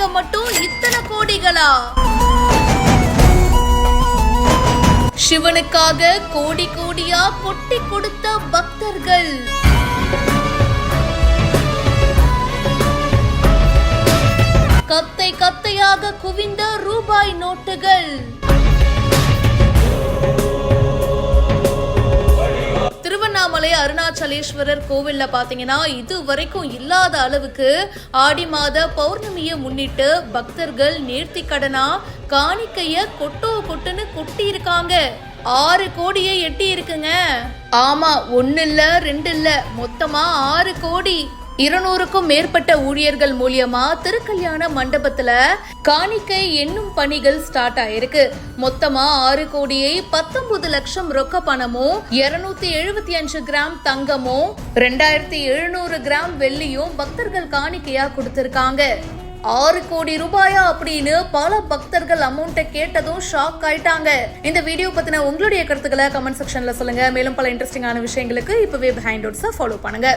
காணிக்க மட்டும் இத்தனை கோடிகளா? சிவனுக்காக கோடி கோடியா கொட்டி கொடுத்த பக்தர்கள். கத்தை கத்தையாக குவிந்த ரூபாய் நோட்டுகள். திருவண்ணாமலை அருணாச்சலேஸ்வரர் கோவில்ல பாத்தீங்கன்னா இது வரைக்கும் இல்லாத அளவுக்கு ஆடி மாத பௌர்ணமியை முன்னிட்டு பக்தர்கள் நேர்த்தி கடனா காணிக்கைய கொட்டுன்னு கொட்டி இருக்காங்க. 6 கோடியை எட்டி இருக்குங்க. ஆமா, 1 இல்ல 2 இல்ல, மொத்தமா 6 கோடி. 200க்கும் மேற்பட்ட ஊழியர்கள் மூலியமா திருக்கல்யாண மண்டபத்துல காணிக்கை என்னும் பணிகள் ஸ்டார்ட் ஆயிருக்கு. மொத்தமா 6 கோடியை 19 லட்சம் ரொக்க பணமும் 275 கிராம் தங்கமும் 2700 கிராம் வெள்ளியும் பக்தர்கள் காணிக்கையா கொடுத்திருக்காங்க. 6 கோடி ரூபாயா அப்படின்னு பல பக்தர்கள் அமௌண்ட்டை கேட்டதும் ஷாக் ஆயிட்டாங்க. இந்த வீடியோ பத்தின உங்களுடைய கருத்துக்களை கமெண்ட் செக்ஷன்ல சொல்லுங்க. மேலும் பல இன்ட்ரெஸ்டிங்கான விஷயங்களுக்கு இப்பவே பிஹைண்ட் டோட்ஸை ஃபாலோ பண்ணுங்க.